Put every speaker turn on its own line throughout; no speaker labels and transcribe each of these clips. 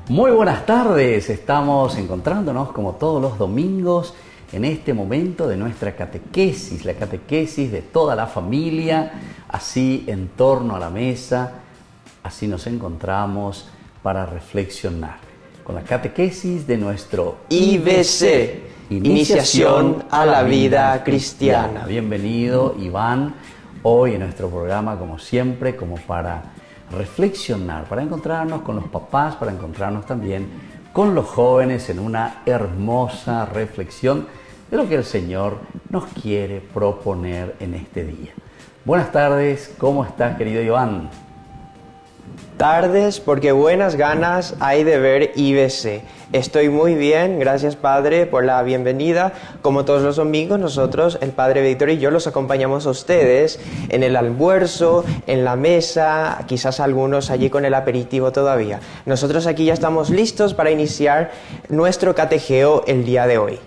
Muy buenas tardes, estamos encontrándonos como todos los domingos en este momento de nuestra catequesis, la catequesis de toda la familia, así en torno a la mesa, así nos encontramos para reflexionar con la catequesis de nuestro
IBC, Iniciación a la Vida Cristiana.
Bienvenido, Iván, hoy en nuestro programa, como siempre, como para reflexionar, para encontrarnos con los papás, para encontrarnos también con los jóvenes en una hermosa reflexión de lo que el Señor nos quiere proponer en este día. Buenas tardes, ¿cómo estás, querido Iván?
Tardes, porque buenas ganas hay de ver IBC. Estoy muy bien, gracias Padre por la bienvenida. Como todos los domingos, nosotros, el Padre Víctor y yo, los acompañamos a ustedes en el almuerzo, en la mesa, quizás algunos allí con el aperitivo todavía. Nosotros aquí ya estamos listos para iniciar nuestro catejeo el día de hoy.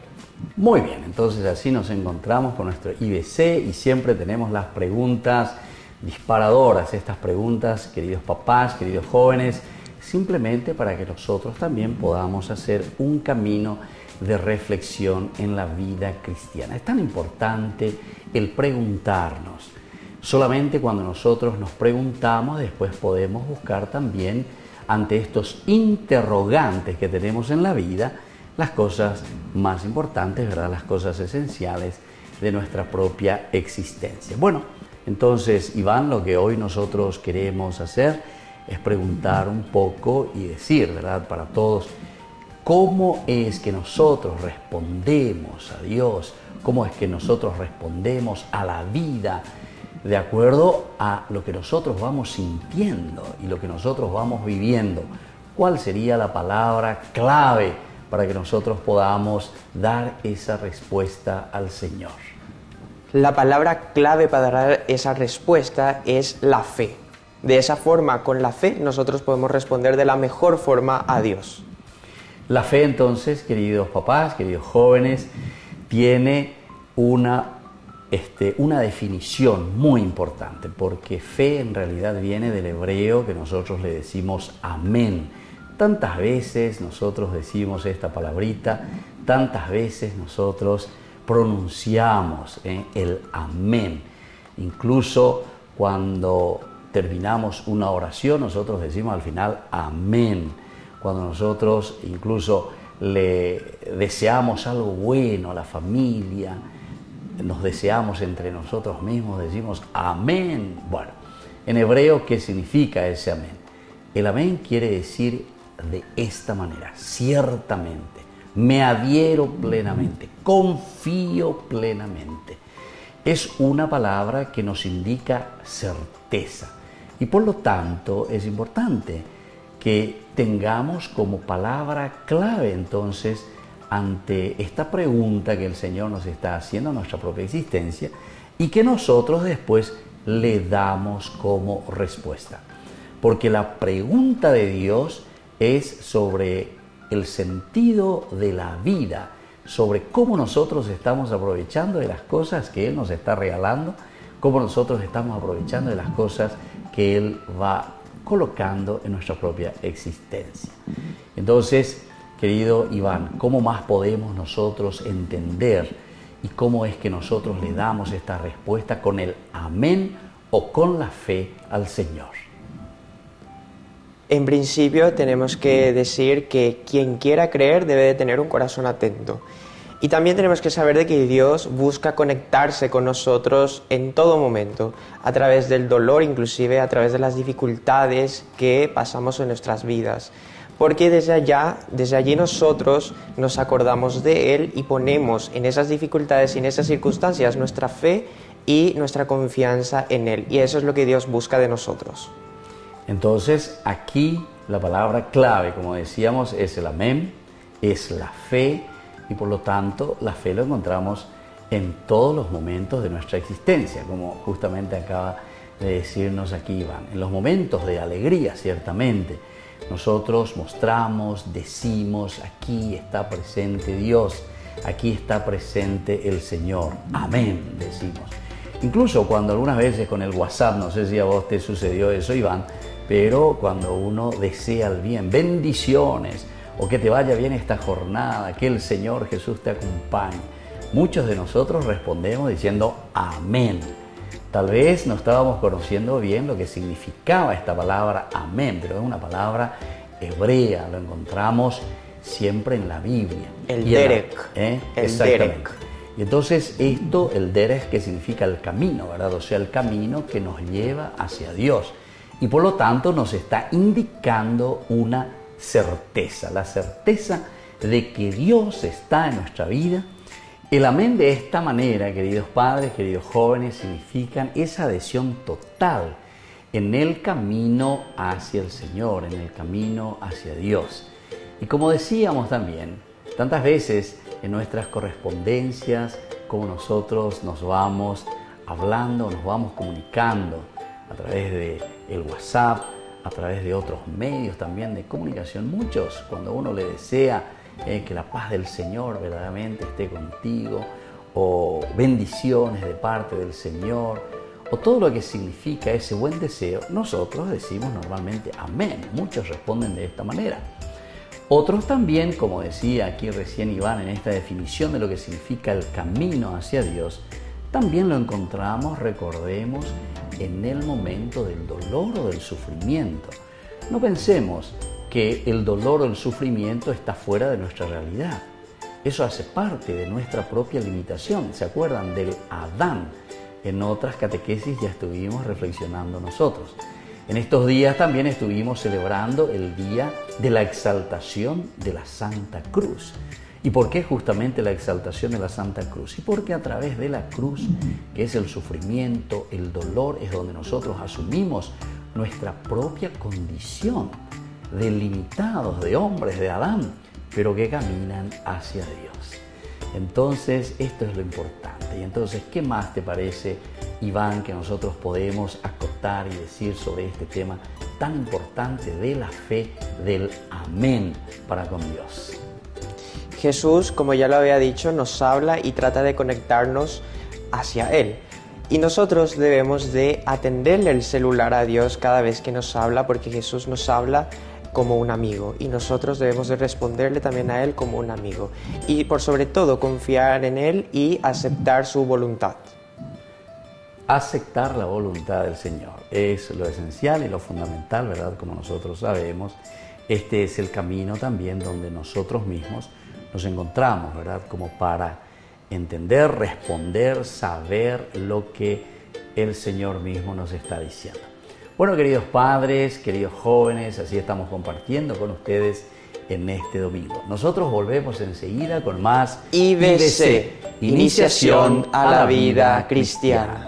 Muy bien, entonces así nos encontramos con nuestro IBC y siempre tenemos las preguntas disparadoras, estas preguntas, queridos papás, queridos jóvenes, simplemente para que nosotros también podamos hacer un camino de reflexión en la vida cristiana. Es tan importante el preguntarnos. Solamente cuando nosotros nos preguntamos, después podemos buscar también, ante estos interrogantes que tenemos en la vida, las cosas más importantes, ¿verdad? Las cosas esenciales de nuestra propia existencia. Bueno, entonces, Iván, lo que hoy nosotros queremos hacer es preguntar un poco y decir, ¿verdad?, para todos, ¿cómo es que nosotros respondemos a Dios? ¿Cómo es que nosotros respondemos a la vida de acuerdo a lo que nosotros vamos sintiendo y lo que nosotros vamos viviendo? ¿Cuál sería la palabra clave para que nosotros podamos dar esa respuesta al Señor?
La palabra clave para dar esa respuesta es la fe. De esa forma, con la fe, nosotros podemos responder de la mejor forma a Dios.
La fe, entonces, queridos papás, queridos jóvenes, tiene una definición muy importante, porque fe en realidad viene del hebreo que nosotros le decimos amén. Tantas veces nosotros decimos esta palabrita, tantas veces nosotros pronunciamos el amén. Incluso cuando terminamos una oración, nosotros decimos al final amén. Cuando nosotros incluso le deseamos algo bueno a la familia, nos deseamos entre nosotros mismos, decimos amén. Bueno, en hebreo, ¿qué significa ese amén? El amén quiere decir de esta manera: ciertamente, me adhiero plenamente, confío plenamente. Es una palabra que nos indica certeza y por lo tanto es importante que tengamos como palabra clave entonces ante esta pregunta que el Señor nos está haciendo a nuestra propia existencia y que nosotros después le damos como respuesta. Porque la pregunta de Dios es sobre el sentido de la vida, sobre cómo nosotros estamos aprovechando de las cosas que Él nos está regalando, cómo nosotros estamos aprovechando de las cosas que Él va colocando en nuestra propia existencia. Entonces, querido Iván, ¿cómo más podemos nosotros entender y cómo es que nosotros le damos esta respuesta con el amén o con la fe al Señor?
En principio tenemos que decir que quien quiera creer debe de tener un corazón atento. Y también tenemos que saber de que Dios busca conectarse con nosotros en todo momento, a través del dolor, inclusive a través de las dificultades que pasamos en nuestras vidas. Porque desde allí nosotros nos acordamos de Él y ponemos en esas dificultades y en esas circunstancias nuestra fe y nuestra confianza en Él. Y eso es lo que Dios busca de nosotros.
Entonces, aquí la palabra clave, como decíamos, es el amén, es la fe, y por lo tanto la fe lo encontramos en todos los momentos de nuestra existencia, como justamente acaba de decirnos aquí Iván. En los momentos de alegría, ciertamente, nosotros mostramos, decimos, aquí está presente Dios, aquí está presente el Señor. Amén, decimos. Incluso cuando algunas veces con el WhatsApp, no sé si a vos te sucedió eso, Iván, pero cuando uno desea el bien, bendiciones, o que te vaya bien esta jornada, que el Señor Jesús te acompañe, muchos de nosotros respondemos diciendo amén. Tal vez no estábamos conociendo bien lo que significaba esta palabra amén, pero es una palabra hebrea, lo encontramos siempre en la Biblia.
El derek.
Exactamente.
Derek.
Y entonces esto, el derek, que significa el camino, ¿verdad? O sea, el camino que nos lleva hacia Dios. Y por lo tanto nos está indicando una certeza, la certeza de que Dios está en nuestra vida. El amén de esta manera, queridos padres, queridos jóvenes, significan esa adhesión total en el camino hacia el Señor, en el camino hacia Dios. Y como decíamos también, tantas veces en nuestras correspondencias, como nosotros nos vamos hablando, nos vamos comunicando a través de el WhatsApp, a través de otros medios también de comunicación. Muchos, cuando uno le desea que la paz del Señor verdaderamente esté contigo, o bendiciones de parte del Señor, o todo lo que significa ese buen deseo, nosotros decimos normalmente amén. Muchos responden de esta manera. Otros también, como decía aquí recién Iván en esta definición de lo que significa el camino hacia Dios, también lo encontramos, recordemos, en el momento del dolor o del sufrimiento. No pensemos que el dolor o el sufrimiento está fuera de nuestra realidad. Eso hace parte de nuestra propia limitación. ¿Se acuerdan del Adán? En otras catequesis ya estuvimos reflexionando nosotros. En estos días también estuvimos celebrando el día de la exaltación de la Santa Cruz. ¿Y por qué justamente la exaltación de la Santa Cruz? Y porque a través de la cruz, que es el sufrimiento, el dolor, es donde nosotros asumimos nuestra propia condición de limitados, de hombres, de Adán, pero que caminan hacia Dios. Entonces, esto es lo importante. Y entonces, ¿qué más te parece, Iván, que nosotros podemos acotar y decir sobre este tema tan importante de la fe, del amén para con Dios?
Jesús, como ya lo había dicho, nos habla y trata de conectarnos hacia Él. Y nosotros debemos de atenderle el celular a Dios cada vez que nos habla, porque Jesús nos habla como un amigo y nosotros debemos de responderle también a Él como un amigo. Y por sobre todo confiar en Él y aceptar su voluntad.
Aceptar la voluntad del Señor es lo esencial y lo fundamental, ¿verdad? Como nosotros sabemos, este es el camino también donde nosotros mismos nos encontramos, ¿verdad? Como para entender, responder, saber lo que el Señor mismo nos está diciendo. Bueno, queridos padres, queridos jóvenes, así estamos compartiendo con ustedes en este domingo. Nosotros volvemos enseguida con más
IBC, Iniciación a la Vida Cristiana.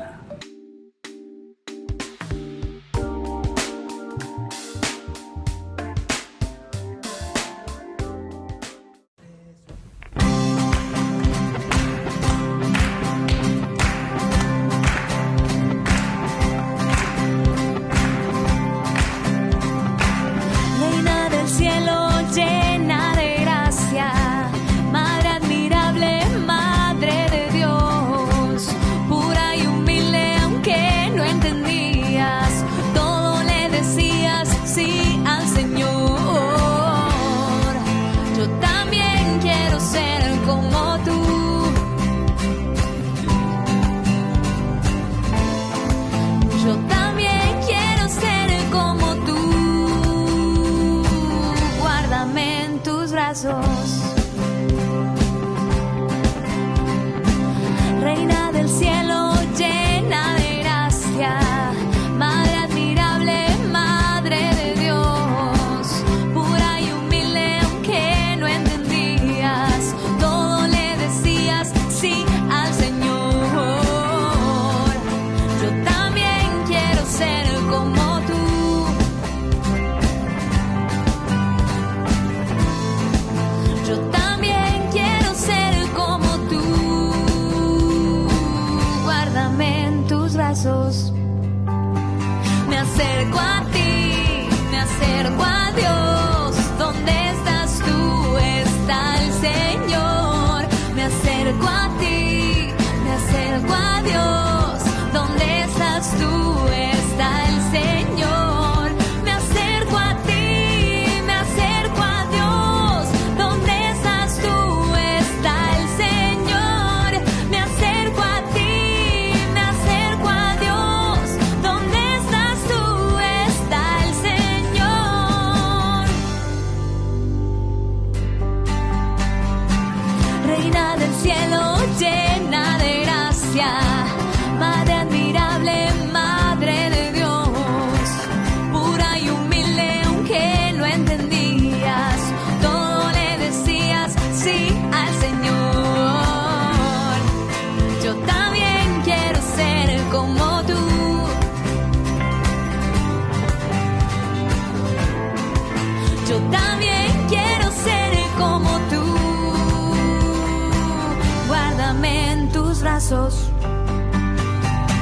Reina del cielo, llena de gracia, Madre admirable, Madre de Dios, pura y humilde aunque no entendías, todo le decías sí al Señor. Yo también quiero ser como tú. Yo también quiero ser como tú. Guárdame en tus brazos. Me acerco a ti, me acerco a Dios. ¿Dónde estás tú? Está el Señor. Me acerco a ti, me acerco a Dios. ¿Dónde estás tú? Está el Señor. Me brazos.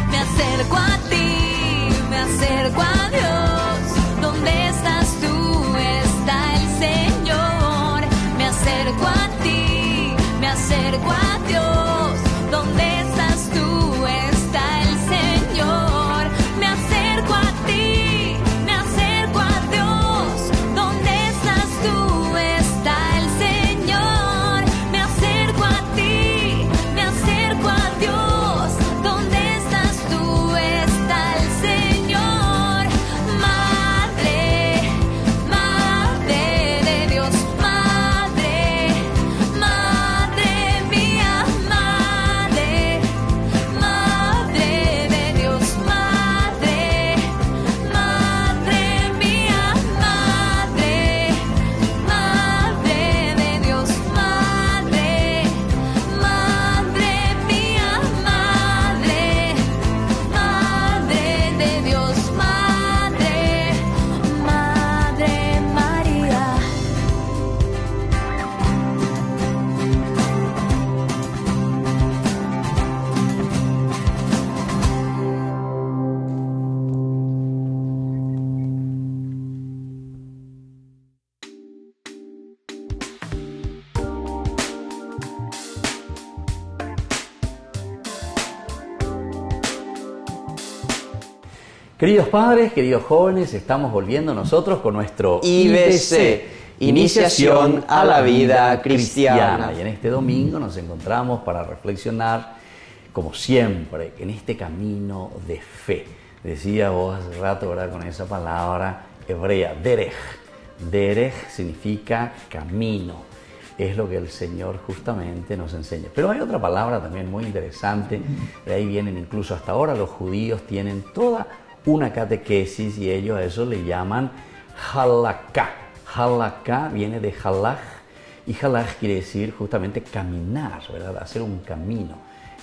Me acerco a ti, me acerco a Dios. ¿Dónde estás tú? Está el Señor. Me acerco a ti, me acerco a Dios. ¿Dónde estás tú? Está el Señor. Me acerco a ti, me acerco a Dios. ¿Dónde estás tú? Está el Señor. Me acerco a ti, me acerco a Dios. ¿Dónde estás tú? Está el Señor. Madre, Madre de Dios, Madre, Madre mía, Madre, Madre de Dios, Madre, Madre mía, Madre, Madre de Dios, Madre, Madre mía, Madre, Madre de Dios, Madre, Madre María.
Queridos padres, queridos jóvenes, estamos volviendo nosotros con nuestro
IBC, Iniciación a la Vida Cristiana.
Y en este domingo nos encontramos para reflexionar, como siempre, en este camino de fe. Decía vos hace rato, ¿verdad?, con esa palabra hebrea, derech. Derech significa camino. Es lo que el Señor justamente nos enseña. Pero hay otra palabra también muy interesante. De ahí vienen incluso hasta ahora los judíos tienen toda una catequesis y ellos a eso le llaman halaká. Halaká viene de halaj y halaj quiere decir justamente caminar, ¿verdad? Hacer un camino.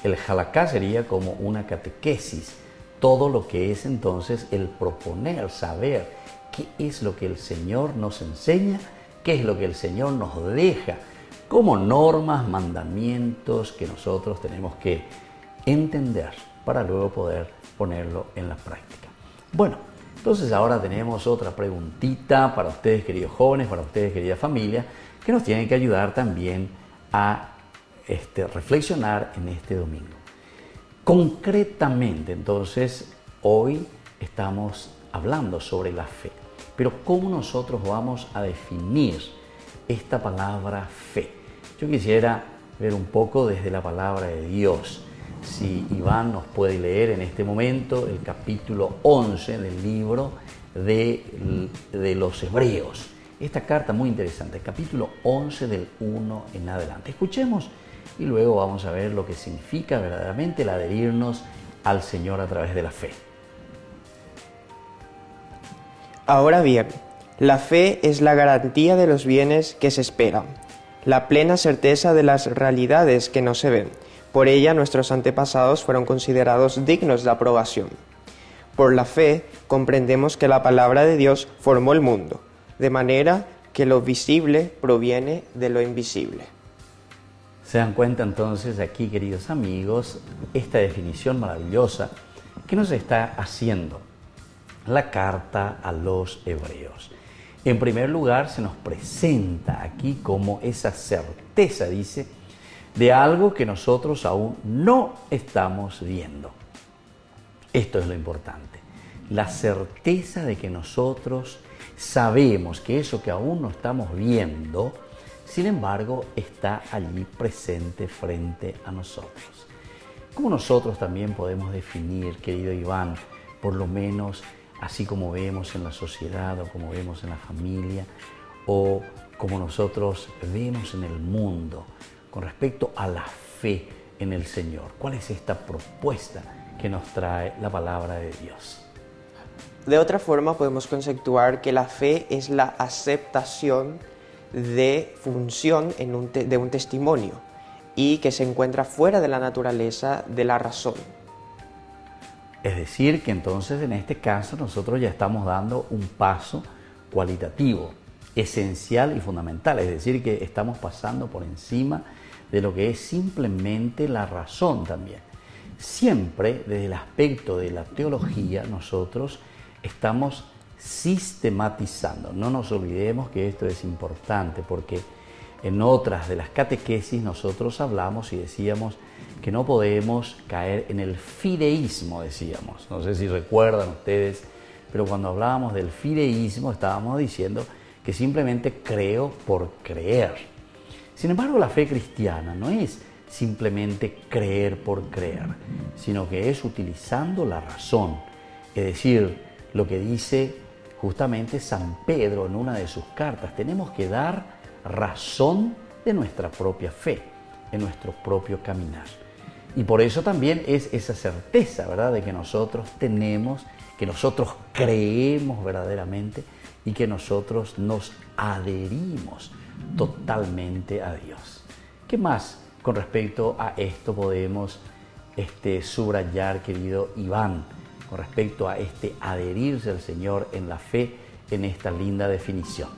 El halaká sería como una catequesis, todo lo que es entonces el proponer, saber qué es lo que el Señor nos enseña, qué es lo que el Señor nos deja como normas, mandamientos que nosotros tenemos que entender para luego poder ponerlo en la práctica. Bueno, entonces ahora tenemos otra preguntita para ustedes, queridos jóvenes, para ustedes, querida familia, que nos tienen que ayudar también a reflexionar en este domingo. Concretamente, entonces, hoy estamos hablando sobre la fe, pero ¿cómo nosotros vamos a definir esta palabra fe? Yo quisiera ver un poco desde la palabra de Dios. Si Iván nos puede leer en este momento el capítulo 11 del libro de los Hebreos. Esta carta muy interesante, el capítulo 11 del 1 en adelante. Escuchemos y luego vamos a ver lo que significa verdaderamente el adherirnos al Señor a través de la fe.
Ahora bien, la fe es la garantía de los bienes que se esperan, la plena certeza de las realidades que no se ven. Por ella nuestros antepasados fueron considerados dignos de aprobación. Por la fe comprendemos que la palabra de Dios formó el mundo, de manera que lo visible proviene de lo invisible.
Se dan cuenta entonces aquí, queridos amigos, esta definición maravillosa que nos está haciendo la carta a los Hebreos. En primer lugar, se nos presenta aquí como esa certeza, dice, de algo que nosotros aún no estamos viendo. Esto es lo importante, la certeza de que nosotros sabemos que eso que aún no estamos viendo, sin embargo, está allí presente frente a nosotros. ¿Cómo nosotros también podemos definir, querido Iván, por lo menos así como vemos en la sociedad o como vemos en la familia o como nosotros vemos en el mundo, con respecto a la fe en el Señor? ¿Cuál es esta propuesta que nos trae la palabra de Dios?
De otra forma podemos conceptuar que la fe es la aceptación de función de un testimonio y que se encuentra fuera de la naturaleza de la razón.
Es decir, que entonces en este caso nosotros ya estamos dando un paso cualitativo, esencial y fundamental. Es decir, que estamos pasando por encima de lo que es simplemente la razón también. Siempre desde el aspecto de la teología nosotros estamos sistematizando. No nos olvidemos que esto es importante porque en otras de las catequesis nosotros hablamos y decíamos que no podemos caer en el fideísmo, decíamos. No sé si recuerdan ustedes, pero cuando hablábamos del fideísmo estábamos diciendo que simplemente creo por creer. Sin embargo, la fe cristiana no es simplemente creer por creer, sino que es utilizando la razón, es decir, lo que dice justamente San Pedro en una de sus cartas, tenemos que dar razón de nuestra propia fe, en nuestro propio caminar. Y por eso también es esa certeza, ¿verdad?, de que nosotros tenemos, que nosotros creemos verdaderamente y que nosotros nos adherimos totalmente a Dios. ¿Qué más con respecto a esto podemos subrayar, querido Iván, con respecto a adherirse al Señor en la fe, en esta linda definición?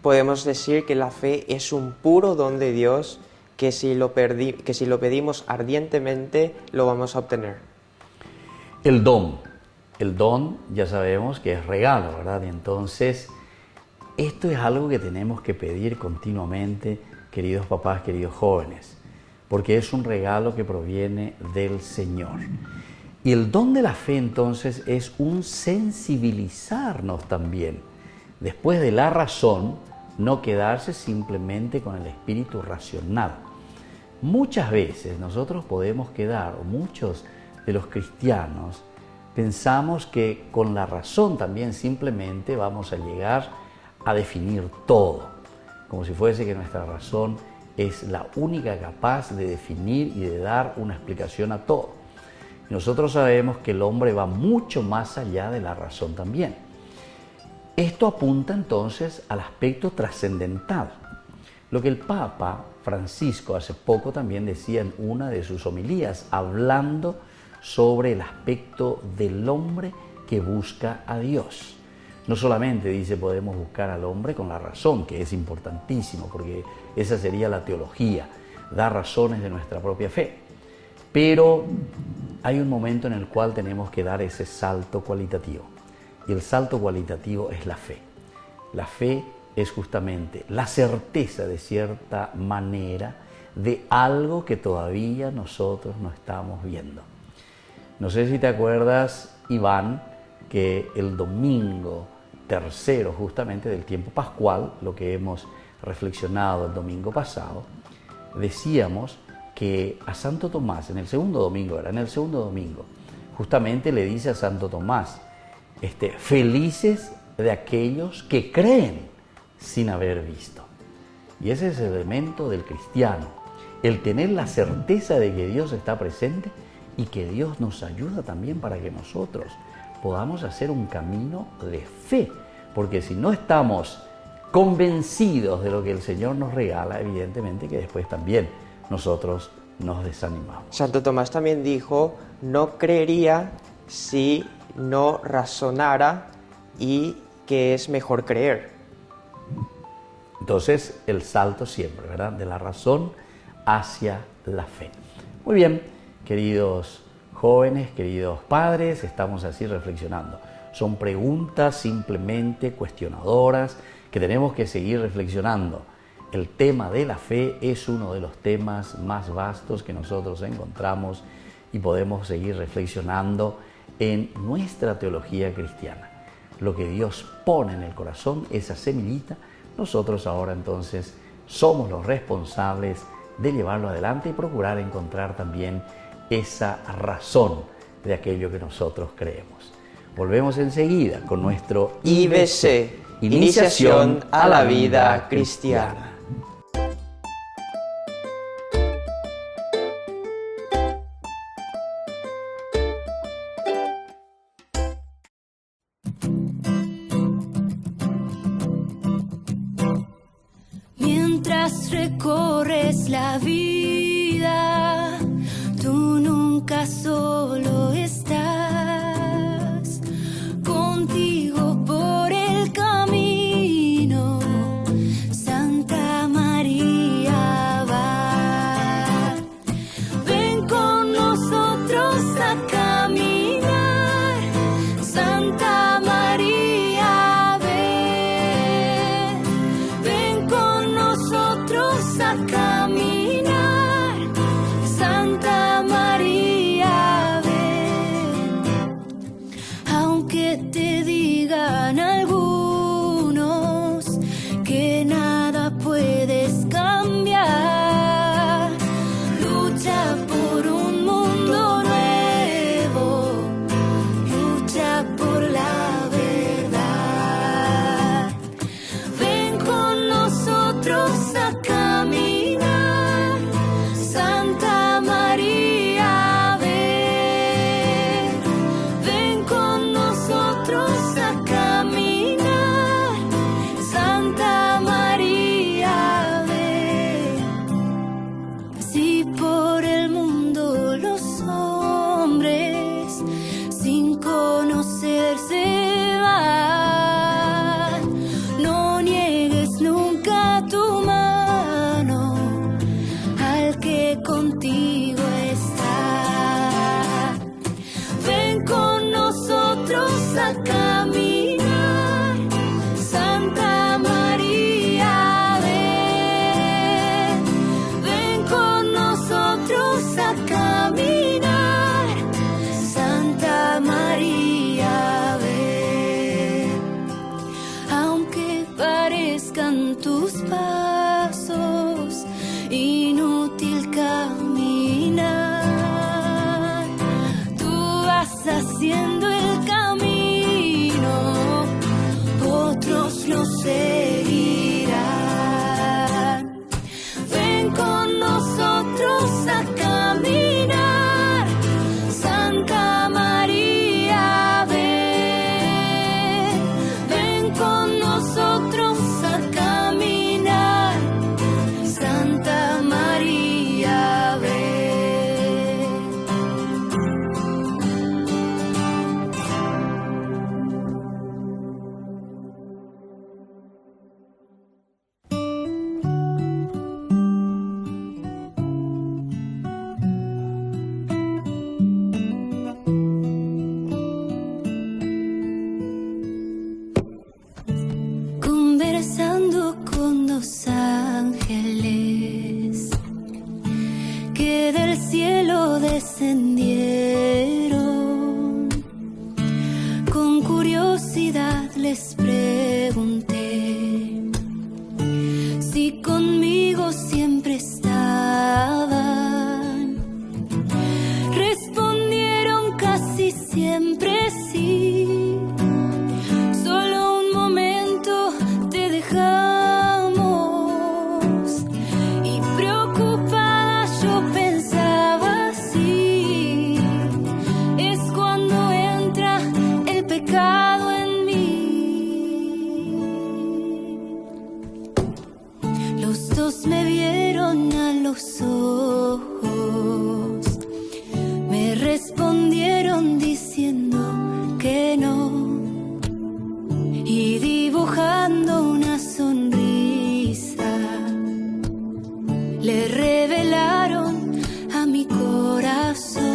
Podemos decir que la fe es un puro don de Dios que si lo pedimos ardientemente lo vamos a obtener.
El don ya sabemos que es regalo, ¿verdad? Y entonces esto es algo que tenemos que pedir continuamente, queridos papás, queridos jóvenes, porque es un regalo que proviene del Señor. Y el don de la fe entonces es un sensibilizarnos también, después de la razón, no quedarse simplemente con el espíritu racional. Muchas veces nosotros podemos quedar, o muchos de los cristianos, pensamos que con la razón también simplemente vamos a llegar a definir todo, como si fuese que nuestra razón es la única capaz de definir y de dar una explicación a todo. Y nosotros sabemos que el hombre va mucho más allá de la razón también. Esto apunta entonces al aspecto trascendental, lo que el Papa Francisco hace poco también decía en una de sus homilías, hablando sobre el aspecto del hombre que busca a Dios. No solamente dice podemos buscar al hombre con la razón, que es importantísimo, porque esa sería la teología, dar razones de nuestra propia fe. Pero hay un momento en el cual tenemos que dar ese salto cualitativo. Y el salto cualitativo es la fe. La fe es justamente la certeza de cierta manera de algo que todavía nosotros no estamos viendo. No sé si te acuerdas, Iván, que el domingo tercero justamente del tiempo pascual, lo que hemos reflexionado el domingo pasado, decíamos que a Santo Tomás, en el segundo domingo, justamente le dice a Santo Tomás, felices de aquellos que creen sin haber visto. Y ese es el elemento del cristiano, el tener la certeza de que Dios está presente y que Dios nos ayuda también para que nosotros podamos hacer un camino de fe, porque si no estamos convencidos de lo que el Señor nos regala, evidentemente que después también nosotros nos desanimamos.
Santo Tomás también dijo, no creería si no razonara y que es mejor creer.
Entonces, el salto siempre, ¿verdad? De la razón hacia la fe. Muy bien, queridos jóvenes, queridos padres, estamos así reflexionando. Son preguntas simplemente cuestionadoras que tenemos que seguir reflexionando. El tema de la fe es uno de los temas más vastos que nosotros encontramos y podemos seguir reflexionando en nuestra teología cristiana. Lo que Dios pone en el corazón, esa semillita, nosotros ahora entonces somos los responsables de llevarlo adelante y procurar encontrar también esa razón de aquello que nosotros creemos. Volvemos enseguida con nuestro
IBC, Iniciación a la Vida Cristiana.
Mientras recorres la vida, tú nunca solo estás. Contigo por el camino, Santa María va. caminar, Santa María, ven. Aunque parezcan tus pasos inútil caminar, tú vas haciendo el camino, otros lo seguirán. Ven con nosotros a caminar, Santa María, ven. Ven con nosotros a caminar, Santa María, ven. Conversando con dos ángeles que del cielo descendieron, con curiosidad les pregunté si conmigo siempre estaban. Respondieron casi siempre sí. Solo un momento te dejamos, y preocupada yo pensaba si es cuando entra el pecado en mí. Los dos me vieron a los ojos, me respondieron diciendo que no, y dibujando una sonrisa le revelaron a mi corazón.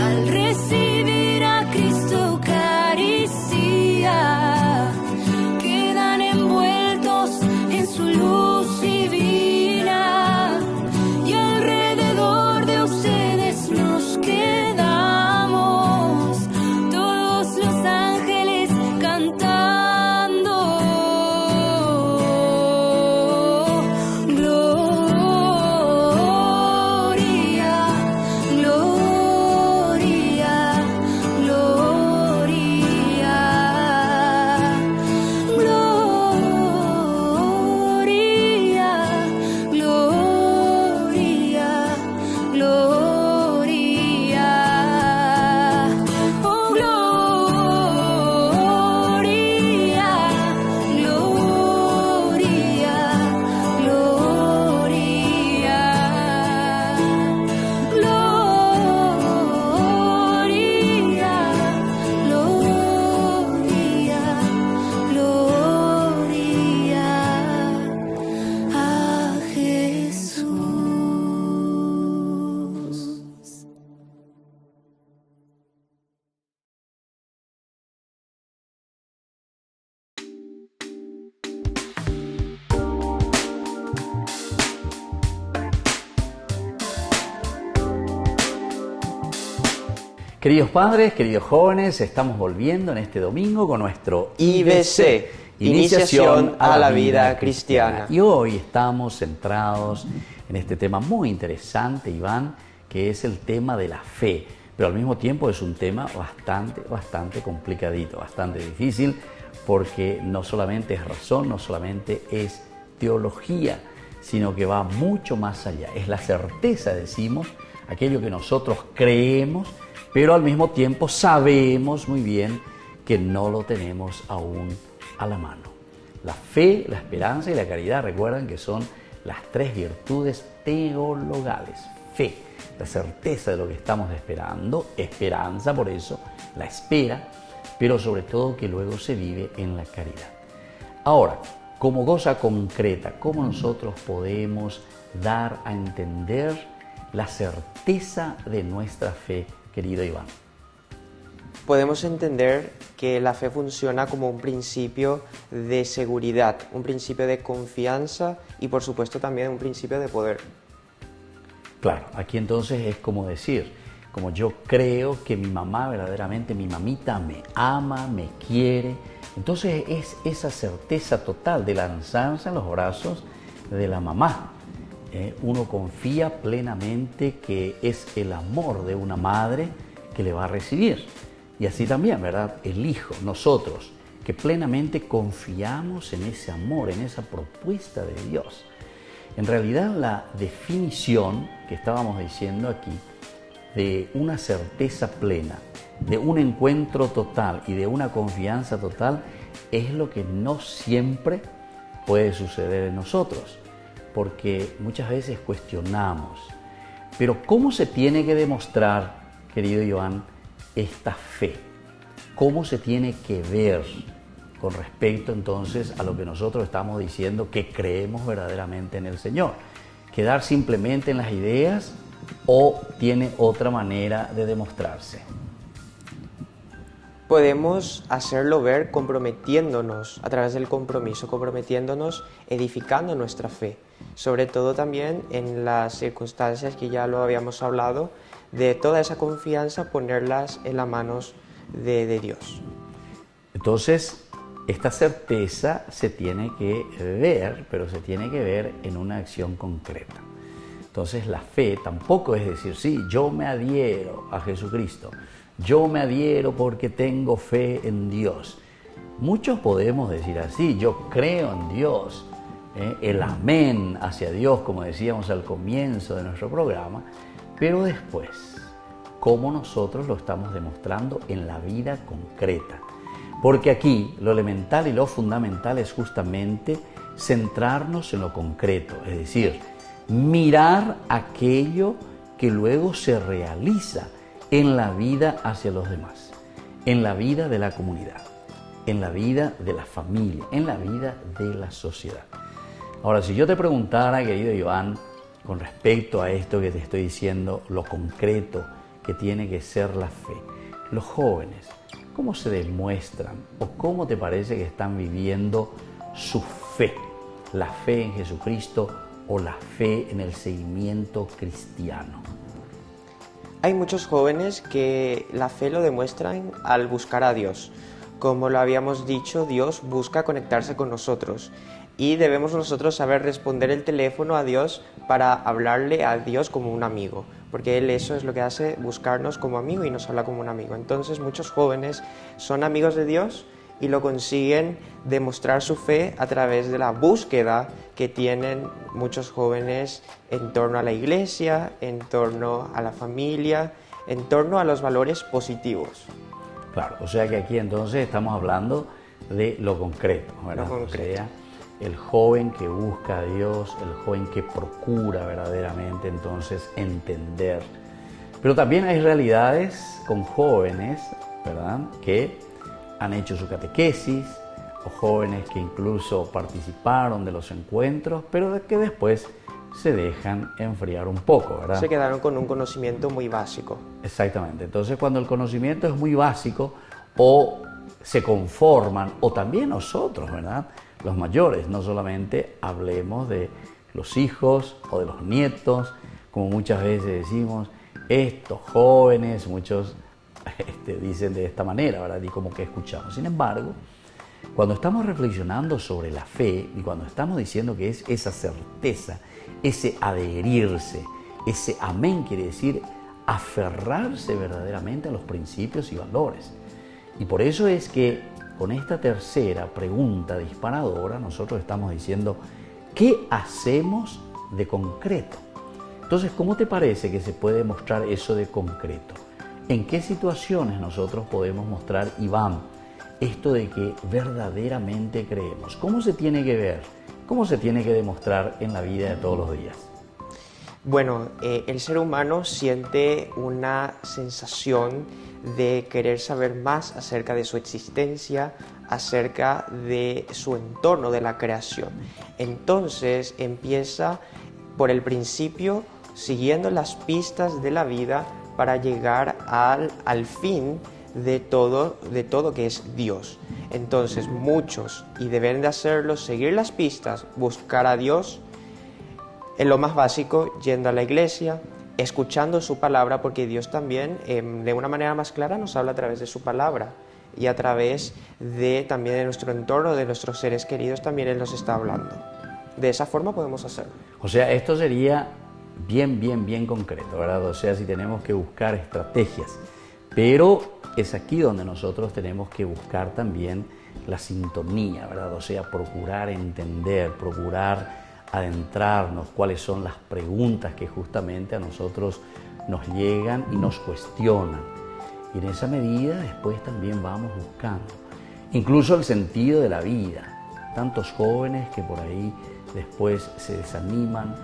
Al recibir a Cristo Eucaristía, quedan envueltos en su luz divina, y alrededor de ustedes nos quedamos, todos los ángeles cantando. Gloria, gloria, gloria, gloria, gloria, gloria. Oh, gloria, gloria, gloria, gloria, gloria a Jesús.
Queridos padres, queridos jóvenes, estamos volviendo en este domingo con nuestro
IBC, Iniciación a la Vida Cristiana.
Y hoy estamos centrados en este tema muy interesante, Iván, que es el tema de la fe. Pero al mismo tiempo es un tema bastante complicadito, bastante difícil, porque no solamente es razón, no solamente es teología, sino que va mucho más allá. Es la certeza, decimos, aquello que nosotros creemos, pero al mismo tiempo sabemos muy bien que no lo tenemos aún a la mano. La fe, la esperanza y la caridad, recuerdan que son las tres virtudes teologales. Fe, la certeza de lo que estamos esperando, esperanza, por eso, la espera, pero sobre todo que luego se vive en la caridad. Ahora, como cosa concreta, ¿cómo nosotros podemos dar a entender la certeza de nuestra fe, querido Iván?
Podemos entender que la fe funciona como un principio de seguridad, un principio de confianza y por supuesto también un principio de poder.
Claro, aquí entonces es como decir, como yo creo que mi mamá verdaderamente, mi mamita me ama, me quiere, entonces es esa certeza total de lanzarse en los brazos de la mamá. Uno confía plenamente que es el amor de una madre que le va a recibir. Y así también, ¿verdad? El hijo, nosotros, que plenamente confiamos en ese amor, en esa propuesta de Dios. En realidad la definición que estábamos diciendo aquí de una certeza plena, de un encuentro total y de una confianza total es lo que no siempre puede suceder en nosotros, porque muchas veces cuestionamos. Pero ¿cómo se tiene que demostrar, querido Joan, esta fe? ¿Cómo se tiene que ver con respecto entonces a lo que nosotros estamos diciendo que creemos verdaderamente en el Señor? ¿Quedar simplemente en las ideas o tiene otra manera de demostrarse?
Podemos hacerlo ver comprometiéndonos a través del compromiso, comprometiéndonos, edificando nuestra fe, sobre todo también en las circunstancias que ya lo habíamos hablado, de toda esa confianza ponerlas en las manos de Dios.
Entonces, esta certeza se tiene que ver, pero se tiene que ver en una acción concreta. Entonces la fe tampoco es decir, sí, yo me adhiero a Jesucristo, yo me adhiero porque tengo fe en Dios. Muchos podemos decir así, yo creo en Dios, el amén hacia Dios, como decíamos al comienzo de nuestro programa, pero después, ¿cómo nosotros lo estamos demostrando en la vida concreta? Porque aquí lo elemental y lo fundamental es justamente centrarnos en lo concreto, es decir, mirar aquello que luego se realiza en la vida hacia los demás, en la vida de la comunidad, en la vida de la familia, en la vida de la sociedad. Ahora, si yo te preguntara, querido Joan, con respecto a esto que te estoy diciendo, lo concreto que tiene que ser la fe, los jóvenes, ¿cómo se demuestran o cómo te parece que están viviendo su fe? La fe en Jesucristo o la fe en el seguimiento cristiano.
Hay muchos jóvenes que la fe lo demuestran al buscar a Dios. Como lo habíamos dicho, Dios busca conectarse con nosotros y debemos nosotros saber responder el teléfono a Dios para hablarle a Dios como un amigo, porque Él eso es lo que hace, buscarnos como amigo y nos habla como un amigo. Entonces muchos jóvenes son amigos de Dios y lo consiguen demostrar su fe a través de la búsqueda que tienen muchos jóvenes en torno a la iglesia, en torno a la familia, en torno a los valores positivos.
Claro, o sea que aquí entonces estamos hablando de lo concreto, ¿verdad?
Lo concreto.
O sea, el joven que busca a Dios, el joven que procura verdaderamente entonces entender. Pero también hay realidades con jóvenes, ¿verdad?, que han hecho su catequesis, o jóvenes que incluso participaron de los encuentros, pero que después se dejan enfriar un poco, ¿verdad?
Se quedaron con un conocimiento muy básico.
Exactamente. Entonces, cuando el conocimiento es muy básico, o se conforman, o también nosotros, ¿verdad?, los mayores, no solamente hablemos de los hijos o de los nietos, como muchas veces decimos, estos jóvenes, muchos dicen de esta manera, ¿verdad?, y como que escuchamos. Sin embargo, cuando estamos reflexionando sobre la fe y cuando estamos diciendo que es esa certeza, ese adherirse, ese amén quiere decir aferrarse verdaderamente a los principios y valores. Y por eso es que con esta tercera pregunta disparadora nosotros estamos diciendo, ¿qué hacemos de concreto? Entonces, ¿cómo te parece que se puede mostrar eso de concreto? ¿En qué situaciones nosotros podemos mostrar, Iván, esto de que verdaderamente creemos? ¿Cómo se tiene que ver? ¿Cómo se tiene que demostrar en la vida de todos los días?
Bueno, el ser humano siente una sensación de querer saber más acerca de su existencia, acerca de su entorno, de la creación. Entonces empieza por el principio, siguiendo las pistas de la vida para llegar al fin de todo que es Dios. Entonces muchos, y deben de hacerlo, seguir las pistas, buscar a Dios, en lo más básico, yendo a la iglesia, escuchando su palabra, porque Dios también de una manera más clara nos habla a través de su palabra y a través de también de nuestro entorno, de nuestros seres queridos, también Él nos está hablando. De esa forma podemos hacerlo.
O sea, esto sería bien concreto, ¿verdad? O sea, si tenemos que buscar estrategias, pero es aquí donde nosotros tenemos que buscar también la sintonía, ¿verdad? O sea, procurar entender, procurar adentrarnos cuáles son las preguntas que justamente a nosotros nos llegan y nos cuestionan. Y en esa medida después también vamos buscando incluso el sentido de la vida. Tantos jóvenes que por ahí después se desaniman,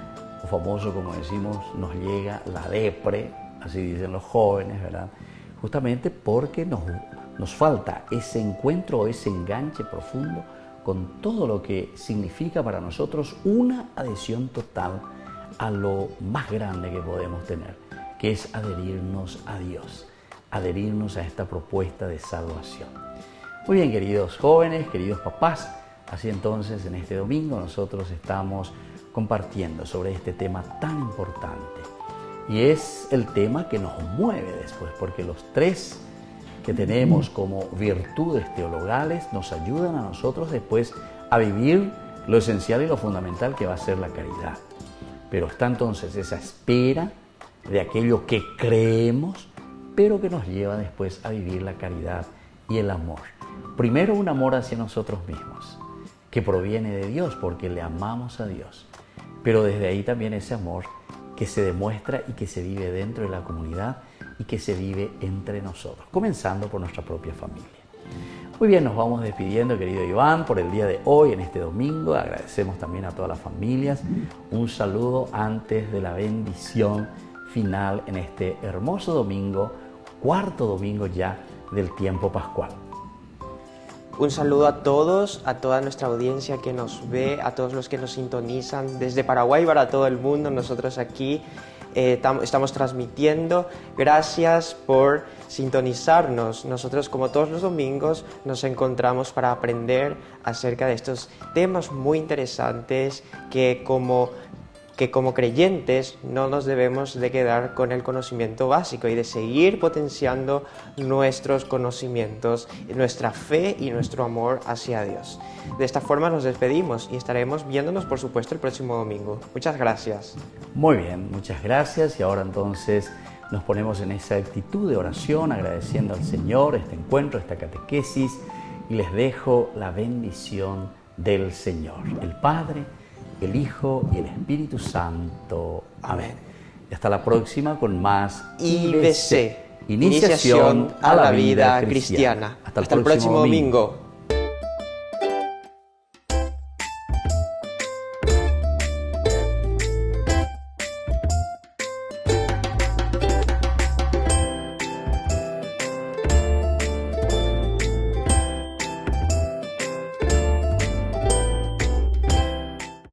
o famoso, como decimos, nos llega la depre, así dicen los jóvenes, ¿verdad? Justamente porque nos falta ese encuentro o ese enganche profundo con todo lo que significa para nosotros una adhesión total a lo más grande que podemos tener, que es adherirnos a Dios, adherirnos a esta propuesta de salvación. Muy bien, queridos jóvenes, queridos papás, así entonces en este domingo nosotros estamos compartiendo sobre este tema tan importante, y es el tema que nos mueve después, porque los tres que tenemos como virtudes teologales nos ayudan a nosotros después a vivir lo esencial y lo fundamental que va a ser la caridad. Pero está entonces esa espera de aquello que creemos, pero que nos lleva después a vivir la caridad y el amor. Primero, un amor hacia nosotros mismos, que proviene de Dios porque le amamos a Dios, pero desde ahí también ese amor que se demuestra y que se vive dentro de la comunidad y que se vive entre nosotros, comenzando por nuestra propia familia. Muy bien, nos vamos despidiendo, querido Iván, por el día de hoy, en este domingo. Agradecemos también a todas las familias. Un saludo antes de la bendición final en este hermoso domingo, cuarto domingo ya del tiempo pascual.
Un saludo a todos, a toda nuestra audiencia que nos ve, a todos los que nos sintonizan desde Paraguay para todo el mundo. Nosotros aquí estamos transmitiendo. Gracias por sintonizarnos. Nosotros, como todos los domingos, nos encontramos para aprender acerca de estos temas muy interesantes que como creyentes no nos debemos de quedar con el conocimiento básico y de seguir potenciando nuestros conocimientos, nuestra fe y nuestro amor hacia Dios. De esta forma nos despedimos y estaremos viéndonos, por supuesto, el próximo domingo. Muchas gracias.
Muy bien, muchas gracias. Y ahora entonces nos ponemos en esa actitud de oración, agradeciendo al Señor este encuentro, esta catequesis, y les dejo la bendición del Señor, el Padre, el Hijo y el Espíritu Santo. Amén. Y hasta la próxima con más
IBC, Iniciación a la Vida Cristiana. Hasta el próximo domingo.